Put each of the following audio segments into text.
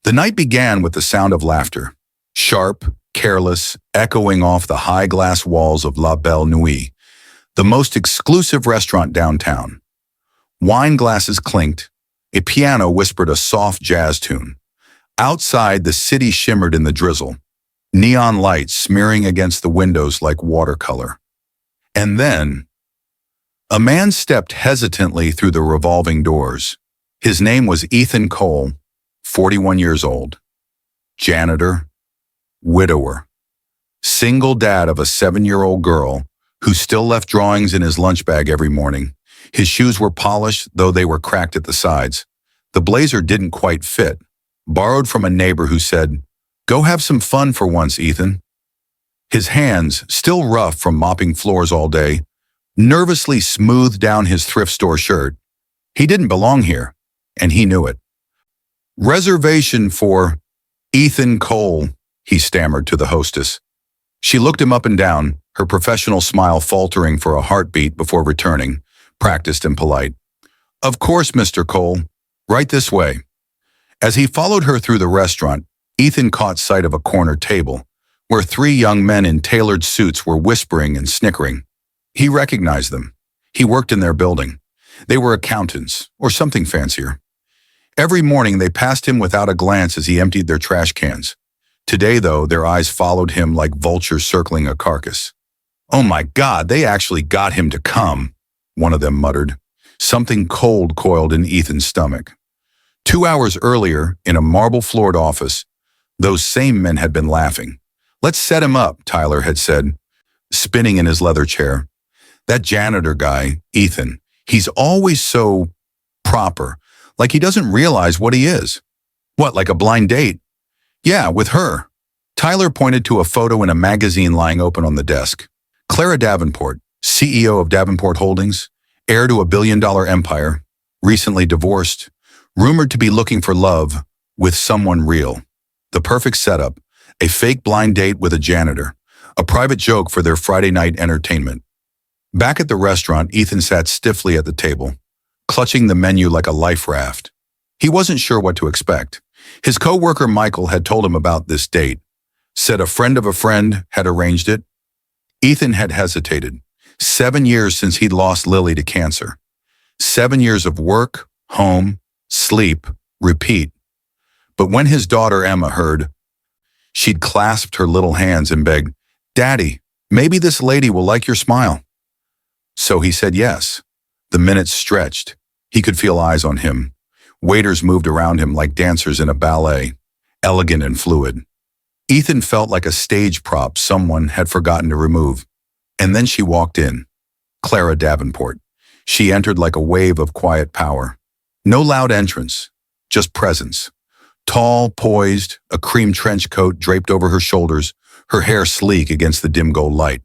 The night began with the sound of laughter, sharp, careless, echoing off the high glass walls of La Belle Nuit, the most exclusive restaurant downtown. Wine glasses clinked, a piano whispered a soft jazz tune. Outside, the city shimmered in the drizzle, neon lights smearing against the windows like watercolor. And then, a man stepped hesitantly through the revolving doors. His name was Ethan Cole, 41 years old, janitor, widower, single dad of a 7-year-old girl who still left drawings in his lunch bag every morning. His shoes were polished, though they were cracked at the sides. The blazer didn't quite fit, borrowed from a neighbor who said, "Go have some fun for once, Ethan." His hands, still rough from mopping floors all day, nervously smoothed down his thrift store shirt. He didn't belong here, and he knew it. "Reservation for Ethan Cole," he stammered to the hostess. She looked him up and down, her professional smile faltering for a heartbeat before returning, practiced and polite. "Of course, Mr. Cole. Right this way." As he followed her through the restaurant, Ethan caught sight of a corner table, where 3 young men in tailored suits were whispering and snickering. He recognized them. He worked in their building. They were accountants, or something fancier. Every morning they passed him without a glance as he emptied their trash cans. Today, though, their eyes followed him like vultures circling a carcass. "Oh my God, they actually got him to come," one of them muttered. Something cold coiled in Ethan's stomach. 2 hours earlier, in a marble-floored office, those same men had been laughing. "Let's set him up," Tyler had said, spinning in his leather chair. "That janitor guy, Ethan, he's always so proper, like he doesn't realize what he is." "What, like a blind date?" "Yeah, with her." Tyler pointed to a photo in a magazine lying open on the desk. Clara Davenport, CEO of Davenport Holdings, heir to a billion-dollar empire, recently divorced, rumored to be looking for love with someone real. The perfect setup, a fake blind date with a janitor, a private joke for their Friday night entertainment. Back at the restaurant, Ethan sat stiffly at the table, clutching the menu like a life raft. He wasn't sure what to expect. His co-worker Michael had told him about this date, said a friend of a friend had arranged it. Ethan had hesitated. 7 years since he'd lost Lily to cancer. 7 years of work, home, sleep, repeat. But when his daughter Emma heard, she'd clasped her little hands and begged, "Daddy, maybe this lady will like your smile." So he said yes. The minutes stretched. He could feel eyes on him. Waiters moved around him like dancers in a ballet, elegant and fluid. Ethan felt like a stage prop someone had forgotten to remove. And then she walked in. Clara Davenport. She entered like a wave of quiet power. No loud entrance, just presence. Tall, poised, a cream trench coat draped over her shoulders, her hair sleek against the dim gold light.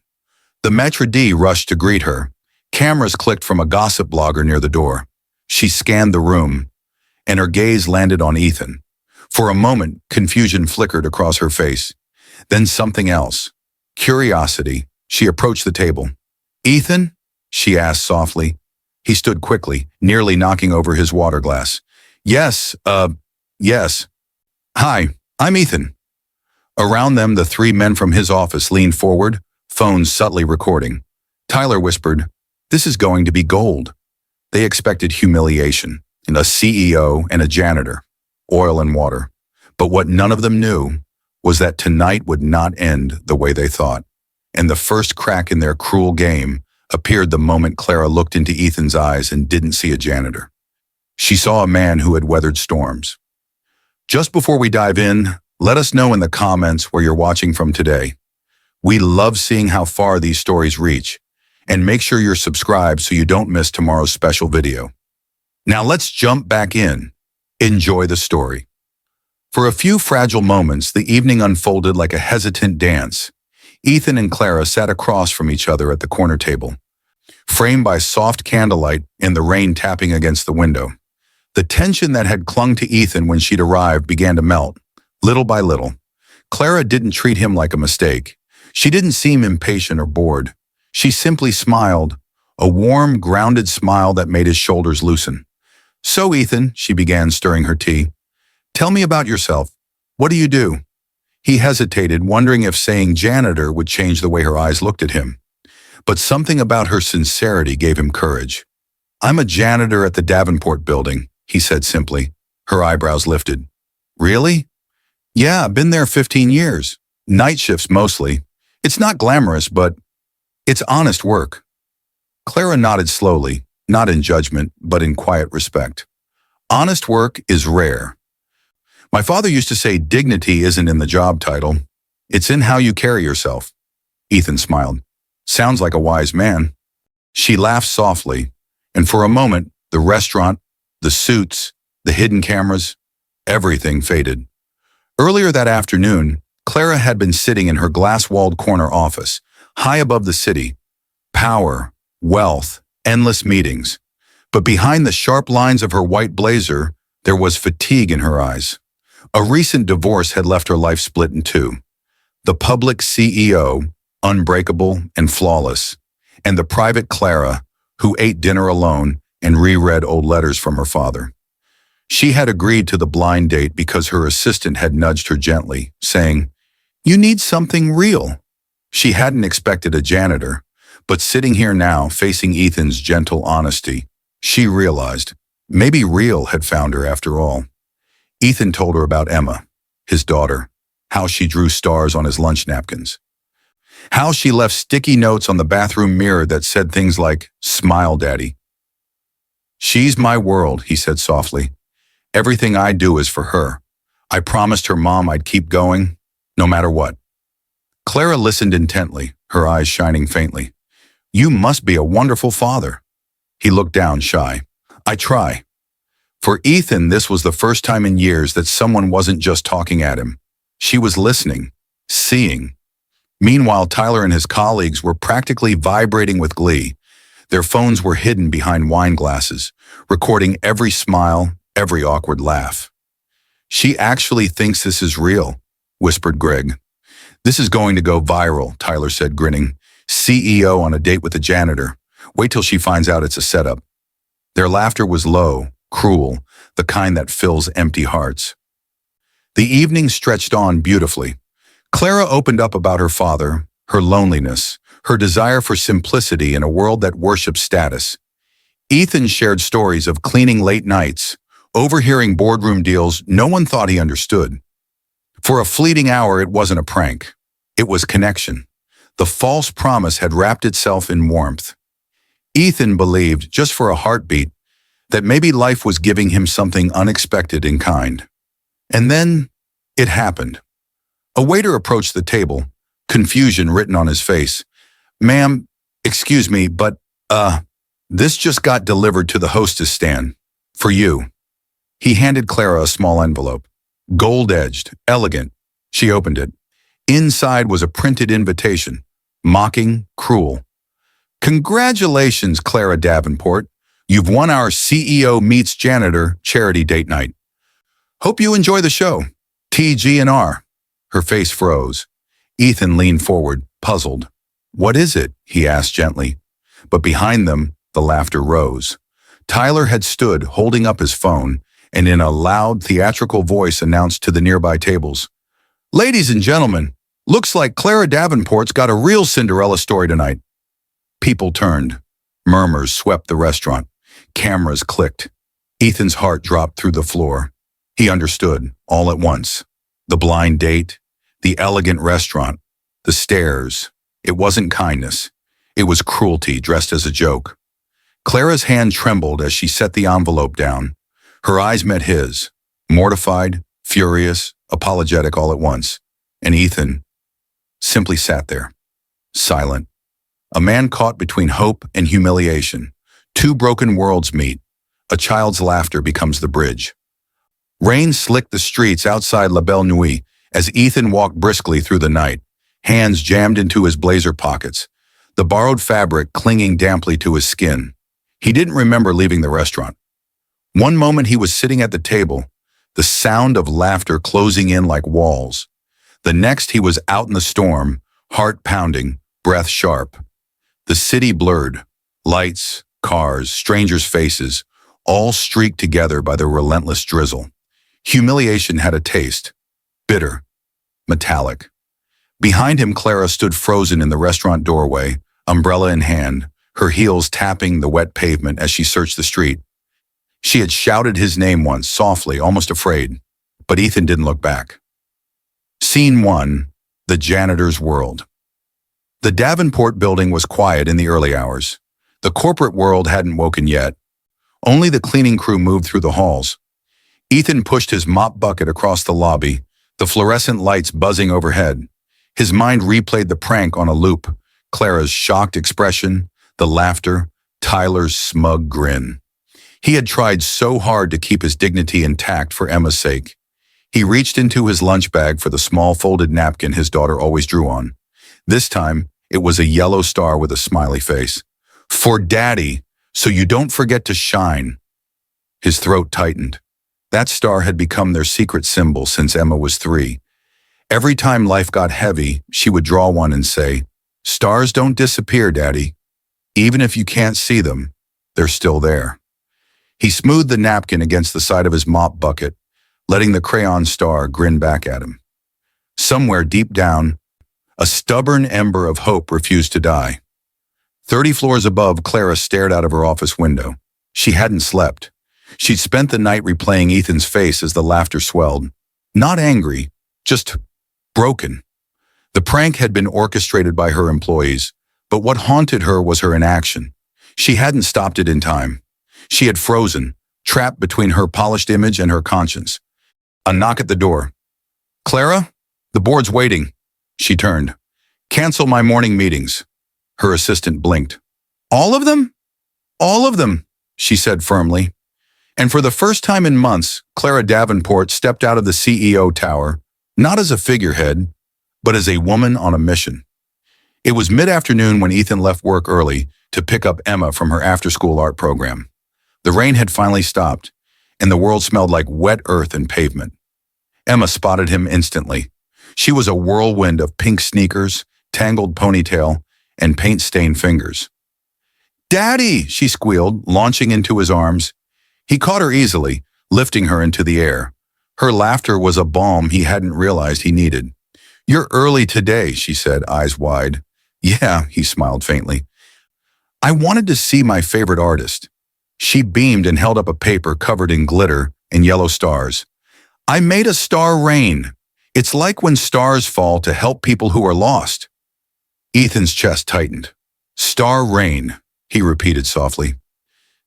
The maître d' rushed to greet her. Cameras clicked from a gossip blogger near the door. She scanned the room, and her gaze landed on Ethan. For a moment, confusion flickered across her face. Then something else. Curiosity. She approached the table. "Ethan?" she asked softly. He stood quickly, nearly knocking over his water glass. Yes. "Hi, I'm Ethan." Around them, the 3 men from his office leaned forward, phones subtly recording. Tyler whispered, "This is going to be gold." They expected humiliation, and a CEO and a janitor, oil and water. But what none of them knew was that tonight would not end the way they thought. And the first crack in their cruel game appeared the moment Clara looked into Ethan's eyes and didn't see a janitor. She saw a man who had weathered storms. Just before we dive in, let us know in the comments where you're watching from today. We love seeing how far these stories reach, and make sure you're subscribed so you don't miss tomorrow's special video. Now let's jump back in. Enjoy the story. For a few fragile moments, the evening unfolded like a hesitant dance. Ethan and Clara sat across from each other at the corner table, framed by soft candlelight and the rain tapping against the window. The tension that had clung to Ethan when she'd arrived began to melt, little by little. Clara didn't treat him like a mistake. She didn't seem impatient or bored. She simply smiled, a warm, grounded smile that made his shoulders loosen. "So, Ethan," she began, stirring her tea, Tell me about yourself. What do you do?" He hesitated, wondering if saying janitor would change the way her eyes looked at him. But something about her sincerity gave him courage. "I'm a janitor at the Davenport building," he said simply. Her eyebrows lifted. "Really?" "Yeah, I've been there 15 years. Night shifts mostly. It's not glamorous, but it's honest work." Clara nodded slowly, not in judgment, but in quiet respect. Honest work is rare. My father used to say dignity isn't in the job title. It's in how you carry yourself. Ethan smiled. "Sounds like a wise man." She laughed softly, and for a moment, the restaurant, the suits, the hidden cameras, everything faded. Earlier that afternoon, Clara had been sitting in her glass-walled corner office, high above the city. Power, wealth, endless meetings. But behind the sharp lines of her white blazer, there was fatigue in her eyes. A recent divorce had left her life split in two. The public CEO, unbreakable and flawless, and the private Clara, who ate dinner alone and reread old letters from her father. She had agreed to the blind date because her assistant had nudged her gently, saying, "You need something real." She hadn't expected a janitor, but sitting here now, facing Ethan's gentle honesty, she realized maybe real had found her after all. Ethan told her about Emma, his daughter, how she drew stars on his lunch napkins, how she left sticky notes on the bathroom mirror that said things like, "Smile, Daddy." "She's my world," he said softly. "Everything I do is for her. I promised her mom I'd keep going, no matter what." Clara listened intently, her eyes shining faintly. "You must be a wonderful father." He looked down, shy. "I try." For Ethan, this was the first time in years that someone wasn't just talking at him. She was listening, seeing. Meanwhile, Tyler and his colleagues were practically vibrating with glee. Their phones were hidden behind wine glasses, recording every smile, every awkward laugh. "She actually thinks this is real," whispered Greg. "This is going to go viral," Tyler said, grinning. "CEO on a date with a janitor. Wait till she finds out it's a setup." Their laughter was low, cruel, the kind that fills empty hearts. The evening stretched on beautifully. Clara opened up about her father, her loneliness, her desire for simplicity in a world that worships status. Ethan shared stories of cleaning late nights, overhearing boardroom deals no one thought he understood. For a fleeting hour, it wasn't a prank. It was connection. The false promise had wrapped itself in warmth. Ethan believed, just for a heartbeat, that maybe life was giving him something unexpected in kind. And then, it happened. A waiter approached the table, confusion written on his face. "Ma'am, excuse me, but, this just got delivered to the hostess stand. For you." He handed Clara a small envelope. Gold-edged, elegant. She opened it. Inside was a printed invitation. Mocking, cruel. "Congratulations, Clara Davenport. You've won our CEO Meets Janitor charity date night. Hope you enjoy the show. TG&R." Her face froze. Ethan leaned forward, puzzled. "What is it?" he asked gently. But behind them, the laughter rose. Tyler had stood, holding up his phone, and in a loud, theatrical voice announced to the nearby tables, "Ladies and gentlemen, looks like Clara Davenport's got a real Cinderella story tonight." People turned. Murmurs swept the restaurant. Cameras clicked. Ethan's heart dropped through the floor. He understood, all at once. The blind date, the elegant restaurant, the stares. It wasn't kindness. It was cruelty dressed as a joke. Clara's hand trembled as she set the envelope down. Her eyes met his, mortified, furious, apologetic all at once. And Ethan simply sat there, silent. A man caught between hope and humiliation. Two broken worlds meet. A child's laughter becomes the bridge. Rain slicked the streets outside La Belle Nuit as Ethan walked briskly through the night, hands jammed into his blazer pockets, the borrowed fabric clinging damply to his skin. He didn't remember leaving the restaurant. One moment he was sitting at the table, the sound of laughter closing in like walls. The next he was out in the storm, heart pounding, breath sharp. The city blurred. Lights, cars, strangers' faces, all streaked together by the relentless drizzle. Humiliation had a taste, bitter, metallic. Behind him, Clara stood frozen in the restaurant doorway, umbrella in hand, her heels tapping the wet pavement as she searched the street. She had shouted his name once, softly, almost afraid, but Ethan didn't look back. Scene 1. The Janitor's World. The Davenport building was quiet in the early hours. The corporate world hadn't woken yet. Only the cleaning crew moved through the halls. Ethan pushed his mop bucket across the lobby, the fluorescent lights buzzing overhead. His mind replayed the prank on a loop, Clara's shocked expression, the laughter, Tyler's smug grin. He had tried so hard to keep his dignity intact for Emma's sake. He reached into his lunch bag for the small folded napkin his daughter always drew on. This time, it was a yellow star with a smiley face. "For Daddy, so you don't forget to shine." His throat tightened. That star had become their secret symbol since Emma was 3. Every time life got heavy, she would draw one and say, "Stars don't disappear, Daddy. Even if you can't see them, they're still there." He smoothed the napkin against the side of his mop bucket, letting the crayon star grin back at him. Somewhere deep down, a stubborn ember of hope refused to die. 30 floors above, Clara stared out of her office window. She hadn't slept. She'd spent the night replaying Ethan's face as the laughter swelled. Not angry, just broken. The prank had been orchestrated by her employees, but what haunted her was her inaction. She hadn't stopped it in time. She had frozen, trapped between her polished image and her conscience. A knock at the door. "Clara, the board's waiting." She turned. "Cancel my morning meetings." Her assistant blinked. "All of them?" "All of them," she said firmly. And for the first time in months, Clara Davenport stepped out of the CEO tower, not as a figurehead, but as a woman on a mission. It was mid-afternoon when Ethan left work early to pick up Emma from her after-school art program. The rain had finally stopped, and the world smelled like wet earth and pavement. Emma spotted him instantly. She was a whirlwind of pink sneakers, tangled ponytail, and paint-stained fingers. "Daddy!" she squealed, launching into his arms. He caught her easily, lifting her into the air. Her laughter was a balm he hadn't realized he needed. "You're early today," she said, eyes wide. "Yeah," he smiled faintly. "I wanted to see my favorite artist." She beamed and held up a paper covered in glitter and yellow stars. "I made a star rain. It's like when stars fall to help people who are lost." Ethan's chest tightened. "Star rain," he repeated softly.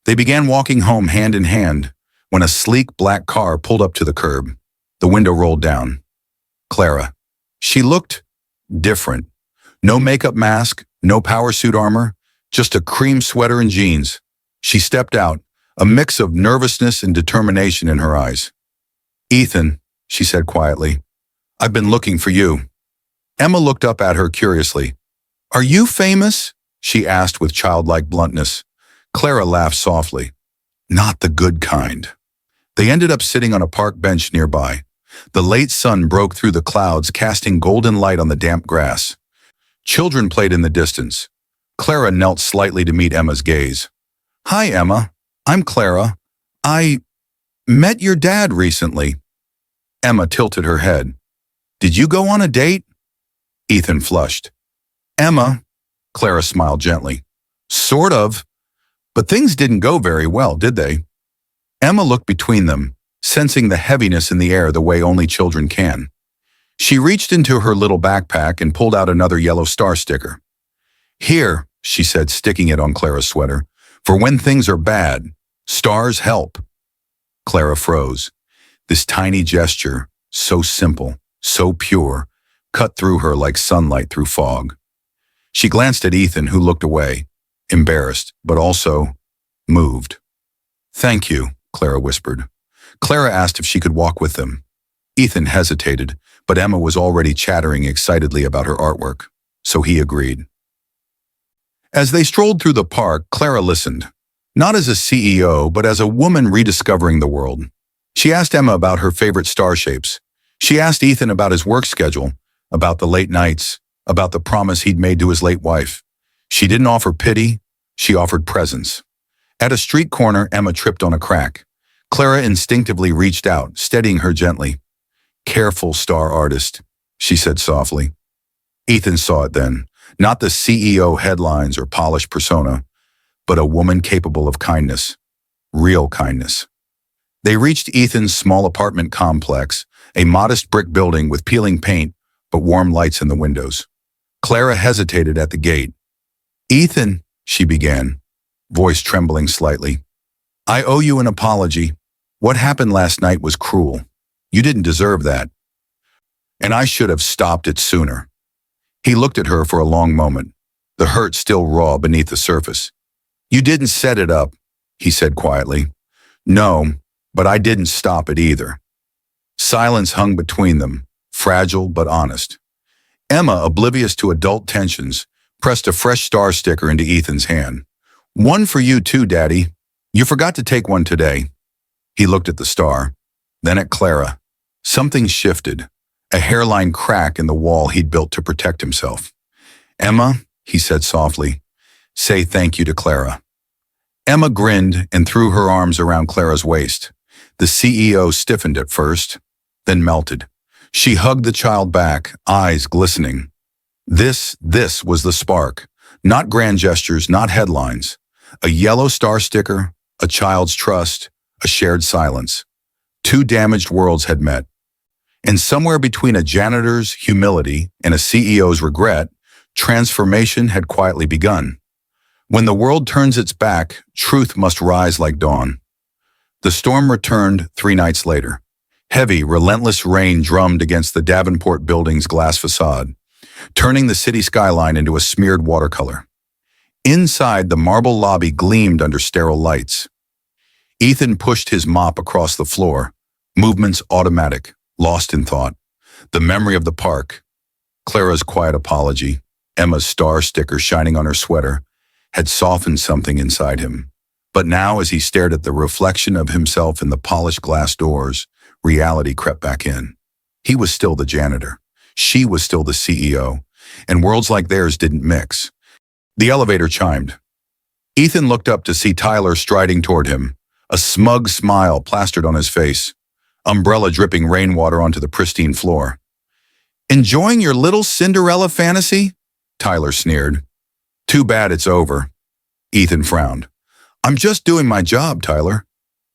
They began walking home hand in hand when a sleek black car pulled up to the curb. The window rolled down. Clara. She looked different. No makeup mask, no power suit armor, just a cream sweater and jeans. She stepped out, a mix of nervousness and determination in her eyes. "Ethan," she said quietly, "I've been looking for you." Emma looked up at her curiously. "Are you famous?" she asked with childlike bluntness. Clara laughed softly. "Not the good kind." They ended up sitting on a park bench nearby. The late sun broke through the clouds, casting golden light on the damp grass. Children played in the distance. Clara knelt slightly to meet Emma's gaze. "Hi, Emma. I'm Clara. I met your dad recently." Emma tilted her head. "Did you go on a date?" Ethan flushed. "Emma," Clara smiled gently. "Sort of. But things didn't go very well, did they?" Emma looked between them, sensing the heaviness in the air the way only children can. She reached into her little backpack and pulled out another yellow star sticker. "Here," she said, sticking it on Clara's sweater, "for when things are bad, stars help." Clara froze. This tiny gesture, so simple, so pure, cut through her like sunlight through fog. She glanced at Ethan, who looked away, embarrassed, but also moved. "Thank you," Clara whispered. Clara asked if she could walk with them. Ethan hesitated, but Emma was already chattering excitedly about her artwork, so he agreed. As they strolled through the park, Clara listened, not as a CEO, but as a woman rediscovering the world. She asked Emma about her favorite star shapes. She asked Ethan about his work schedule, about the late nights, about the promise he'd made to his late wife. She didn't offer pity, she offered presence. At a street corner, Emma tripped on a crack. Clara instinctively reached out, steadying her gently. "Careful, star artist," she said softly. Ethan saw it then, not the CEO headlines or polished persona, but a woman capable of kindness, real kindness. They reached Ethan's small apartment complex, a modest brick building with peeling paint but warm lights in the windows. Clara hesitated at the gate. "Ethan," she began, voice trembling slightly, "I owe you an apology. What happened last night was cruel. You didn't deserve that. And I should have stopped it sooner." He looked at her for a long moment, the hurt still raw beneath the surface. "You didn't set it up," he said quietly. "No, but I didn't stop it either." Silence hung between them, fragile but honest. Emma, oblivious to adult tensions, pressed a fresh star sticker into Ethan's hand. "One for you too, Daddy. You forgot to take one today." He looked at the star, then at Clara. Something shifted, a hairline crack in the wall he'd built to protect himself. "Emma," he said softly, "say thank you to Clara." Emma grinned and threw her arms around Clara's waist. The CEO stiffened at first, then melted. She hugged the child back, eyes glistening. This was the spark. Not grand gestures, not headlines. A yellow star sticker, a child's trust, a shared silence. Two damaged worlds had met. And somewhere between a janitor's humility and a CEO's regret, transformation had quietly begun. When the world turns its back, truth must rise like dawn. The storm returned 3 nights later. Heavy, relentless rain drummed against the Davenport building's glass facade, turning the city skyline into a smeared watercolor. Inside, the marble lobby gleamed under sterile lights. Ethan pushed his mop across the floor, movements automatic, lost in thought. The memory of the park, Clara's quiet apology, Emma's star sticker shining on her sweater, had softened something inside him. But now, as he stared at the reflection of himself in the polished glass doors, reality crept back in. He was still the janitor. She was still the CEO. And worlds like theirs didn't mix. The elevator chimed. Ethan looked up to see Tyler striding toward him, a smug smile plastered on his face, umbrella dripping rainwater onto the pristine floor. "Enjoying your little Cinderella fantasy?" Tyler sneered. "Too bad it's over." Ethan frowned. "I'm just doing my job, Tyler."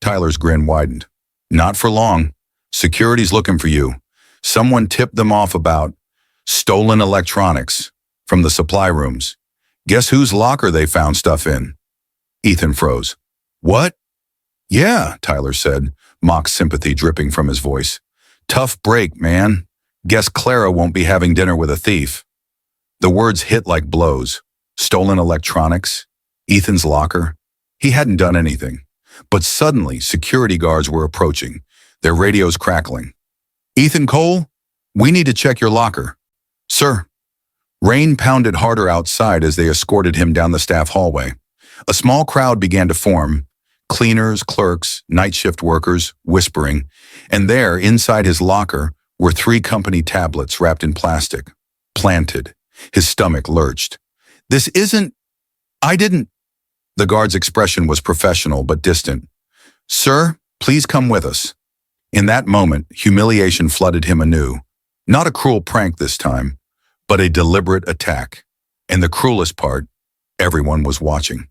Tyler's grin widened. "Not for long. Security's looking for you. Someone tipped them off about stolen electronics from the supply rooms. Guess whose locker they found stuff in?" Ethan froze. "What?" "Yeah," Tyler said, mock sympathy dripping from his voice. "Tough break, man. Guess Clara won't be having dinner with a thief." The words hit like blows. Stolen electronics? Ethan's locker? He hadn't done anything. But suddenly, security guards were approaching, their radios crackling. "Ethan Cole, we need to check your locker." "Sir." Rain pounded harder outside as they escorted him down the staff hallway. A small crowd began to form, cleaners, clerks, night shift workers, whispering, and there, inside his locker, were 3 company tablets wrapped in plastic. Planted. His stomach lurched. "This isn't... I didn't..." The guard's expression was professional but distant. "Sir, please come with us." In that moment, humiliation flooded him anew. Not a cruel prank this time, but a deliberate attack. And the cruelest part, everyone was watching.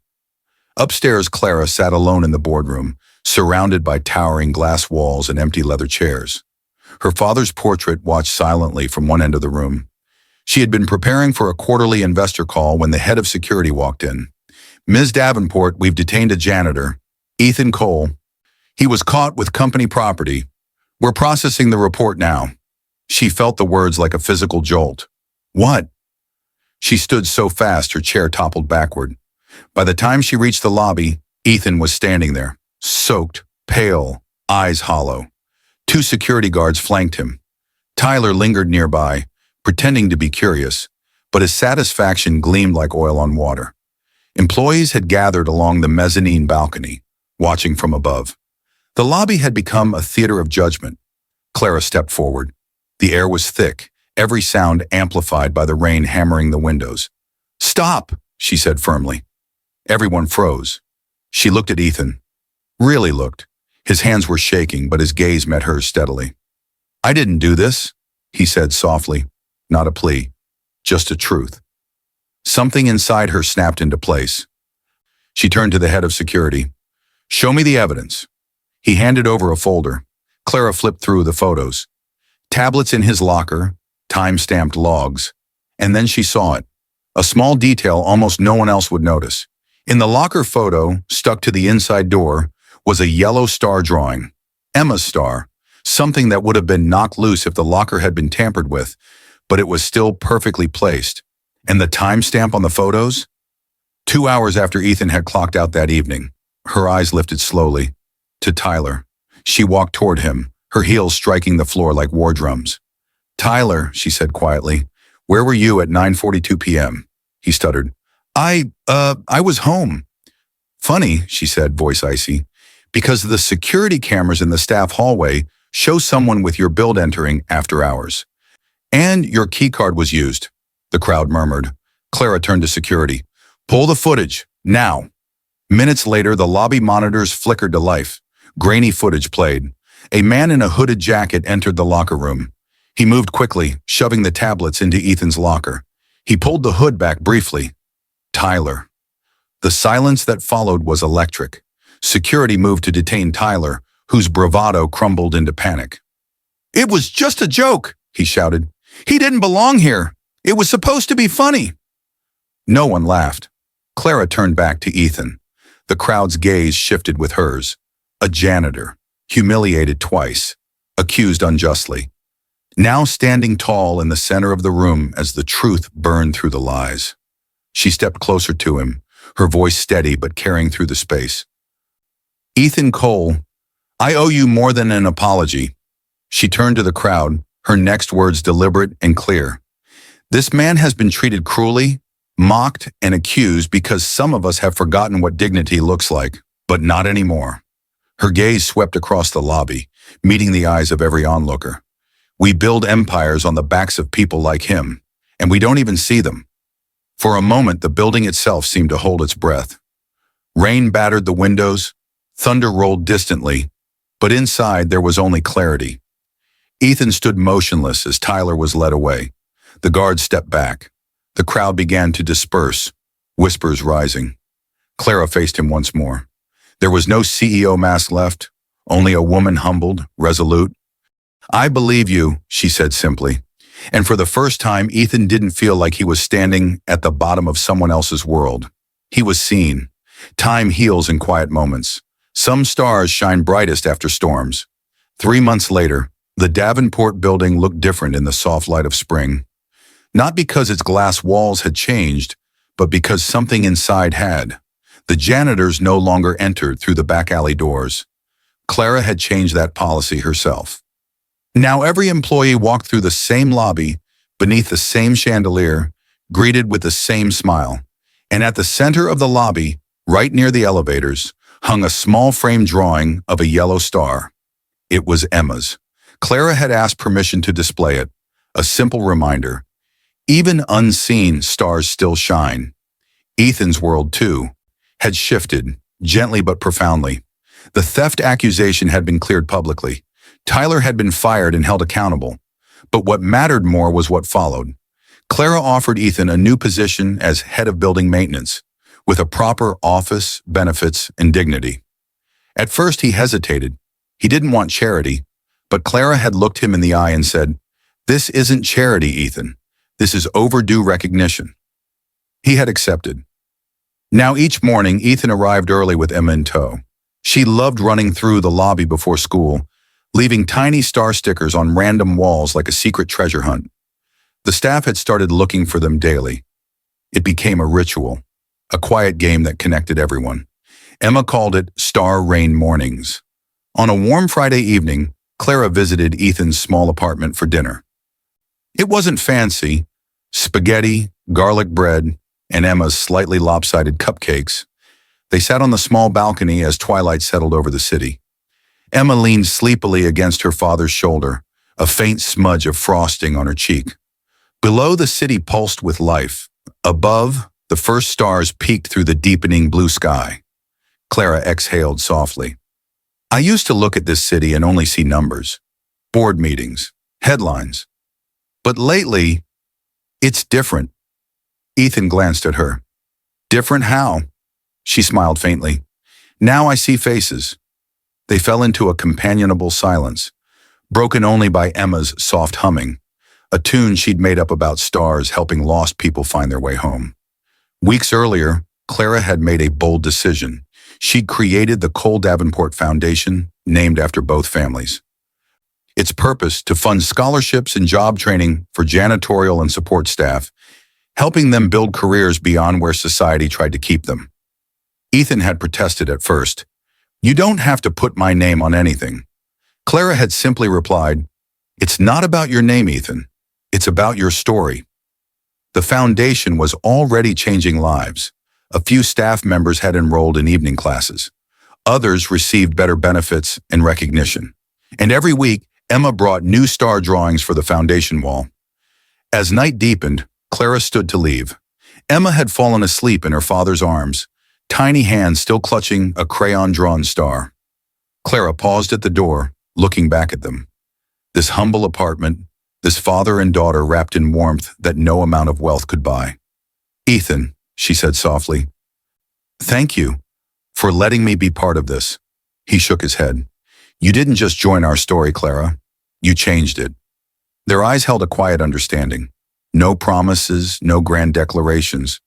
Upstairs, Clara sat alone in the boardroom, surrounded by towering glass walls and empty leather chairs. Her father's portrait watched silently from one end of the room. She had been preparing for a quarterly investor call when the head of security walked in. "Ms. Davenport, we've detained a janitor, Ethan Cole. He was caught with company property. We're processing the report now." She felt the words like a physical jolt. "What?" She stood so fast her chair toppled backward. By the time she reached the lobby, Ethan was standing there, soaked, pale, eyes hollow. 2 security guards flanked him. Tyler lingered nearby, pretending to be curious, but his satisfaction gleamed like oil on water. Employees had gathered along the mezzanine balcony, watching from above. The lobby had become a theater of judgment. Clara stepped forward. The air was thick, every sound amplified by the rain hammering the windows. "Stop," she said firmly. Everyone froze. She looked at Ethan. Really looked. His hands were shaking, but his gaze met hers steadily. "I didn't do this," he said softly, not a plea, just a truth. Something inside her snapped into place. She turned to the head of security. "Show me the evidence." He handed over a folder. Clara flipped through the photos. Tablets in his locker, time-stamped logs, and then she saw it. A small detail almost no one else would notice. In the locker photo, stuck to the inside door, was a yellow star drawing. Emma's star, something that would have been knocked loose if the locker had been tampered with, but it was still perfectly placed. And the timestamp on the photos? 2 hours after Ethan had clocked out that evening. Her eyes lifted slowly. To Tyler. She walked toward him, her heels striking the floor like war drums. "Tyler," she said quietly, "where were you at 9:42 p.m.? He stuttered. I was home." "Funny," she said, voice icy, "because the security cameras in the staff hallway show someone with your build entering after hours. And your key card was used," the crowd murmured. Clara turned to security. "Pull the footage, now." Minutes later, the lobby monitors flickered to life. Grainy footage played. A man in a hooded jacket entered the locker room. He moved quickly, shoving the tablets into Ethan's locker. He pulled the hood back briefly. Tyler. The silence that followed was electric. Security moved to detain Tyler, whose bravado crumbled into panic. "It was just a joke," he shouted. "He didn't belong here. It was supposed to be funny." No one laughed. Clara turned back to Ethan. The crowd's gaze shifted with hers. A janitor, humiliated twice, accused unjustly. Now standing tall in the center of the room as the truth burned through the lies. She stepped closer to him, her voice steady but carrying through the space. "Ethan Cole, I owe you more than an apology." She turned to the crowd, her next words deliberate and clear. "This man has been treated cruelly, mocked, and accused because some of us have forgotten what dignity looks like, but not anymore." Her gaze swept across the lobby, meeting the eyes of every onlooker. "We build empires on the backs of people like him, and we don't even see them." For a moment, the building itself seemed to hold its breath. Rain battered the windows, thunder rolled distantly, but inside there was only clarity. Ethan stood motionless as Tyler was led away. The guards stepped back. The crowd began to disperse, whispers rising. Clara faced him once more. There was no CEO mask left, only a woman humbled, resolute. "I believe you," she said simply. And for the first time, Ethan didn't feel like he was standing at the bottom of someone else's world. He was seen. Time heals in quiet moments. Some stars shine brightest after storms. 3 months later, the Davenport building looked different in the soft light of spring. Not because its glass walls had changed, but because something inside had. The janitors no longer entered through the back alley doors. Clara had changed that policy herself. Now every employee walked through the same lobby, beneath the same chandelier, greeted with the same smile. And at the center of the lobby, right near the elevators, hung a small frame drawing of a yellow star. It was Emma's. Clara had asked permission to display it, a simple reminder. Even unseen, stars still shine. Ethan's world, too, had shifted, gently but profoundly. The theft accusation had been cleared publicly. Tyler had been fired and held accountable. But what mattered more was what followed. Clara offered Ethan a new position as head of building maintenance, with a proper office, benefits, and dignity. At first he hesitated. He didn't want charity, but Clara had looked him in the eye and said, "This isn't charity, Ethan. This is overdue recognition." He had accepted. Now each morning, Ethan arrived early with Emma in tow. She loved running through the lobby before school, leaving tiny star stickers on random walls like a secret treasure hunt. The staff had started looking for them daily. It became a ritual, a quiet game that connected everyone. Emma called it Star Rain Mornings. On a warm Friday evening, Clara visited Ethan's small apartment for dinner. It wasn't fancy. Spaghetti, garlic bread, and Emma's slightly lopsided cupcakes. They sat on the small balcony as twilight settled over the city. Emma leaned sleepily against her father's shoulder, a faint smudge of frosting on her cheek. Below, the city pulsed with life. Above, the first stars peeked through the deepening blue sky. Clara exhaled softly. I used to look at this city and only see numbers, board meetings, headlines. But lately, it's different. Ethan glanced at her. Different how? She smiled faintly. Now I see faces. They fell into a companionable silence, broken only by Emma's soft humming, a tune she'd made up about stars helping lost people find their way home. Weeks earlier, Clara had made a bold decision. She'd created the Cole Davenport Foundation, named after both families. Its purpose to fund scholarships and job training for janitorial and support staff, helping them build careers beyond where society tried to keep them. Ethan had protested at first. "You don't have to put my name on anything." Clara had simply replied, "It's not about your name, Ethan. It's about your story." The foundation was already changing lives. A few staff members had enrolled in evening classes. Others received better benefits and recognition. And every week, Emma brought new star drawings for the foundation wall. As night deepened, Clara stood to leave. Emma had fallen asleep in her father's arms, tiny hands still clutching a crayon-drawn star. Clara paused at the door, looking back at them. This humble apartment, this father and daughter wrapped in warmth that no amount of wealth could buy. "Ethan," she said softly, "thank you for letting me be part of this." He shook his head. "You didn't just join our story, Clara. You changed it." Their eyes held a quiet understanding. No promises, no grand declarations,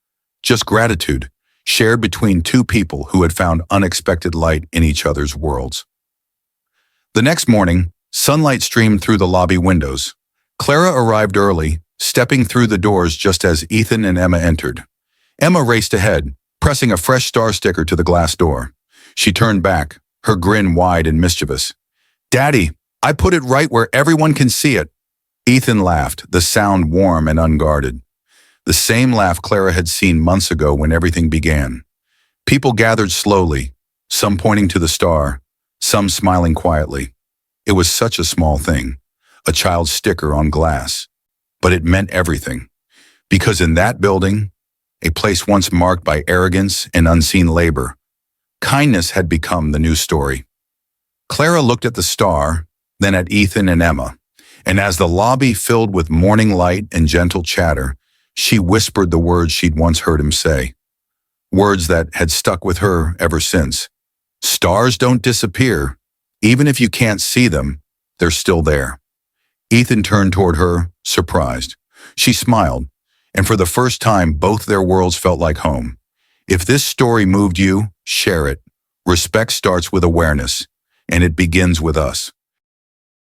just gratitude, shared between two people who had found unexpected light in each other's worlds. The next morning, sunlight streamed through the lobby windows. Clara arrived early, stepping through the doors just as Ethan and Emma entered. Emma raced ahead, pressing a fresh star sticker to the glass door. She turned back, her grin wide and mischievous. "Daddy, I put it right where everyone can see it." Ethan laughed, the sound warm and unguarded. The same laugh Clara had seen months ago when everything began. People gathered slowly, some pointing to the star, some smiling quietly. It was such a small thing, a child's sticker on glass. But it meant everything. Because in that building, a place once marked by arrogance and unseen labor, kindness had become the new story. Clara looked at the star, then at Ethan and Emma, and as the lobby filled with morning light and gentle chatter, she whispered the words she'd once heard him say. Words that had stuck with her ever since. Stars don't disappear. Even if you can't see them, they're still there. Ethan turned toward her, surprised. She smiled, and for the first time, both their worlds felt like home. If this story moved you, share it. Respect starts with awareness, and it begins with us.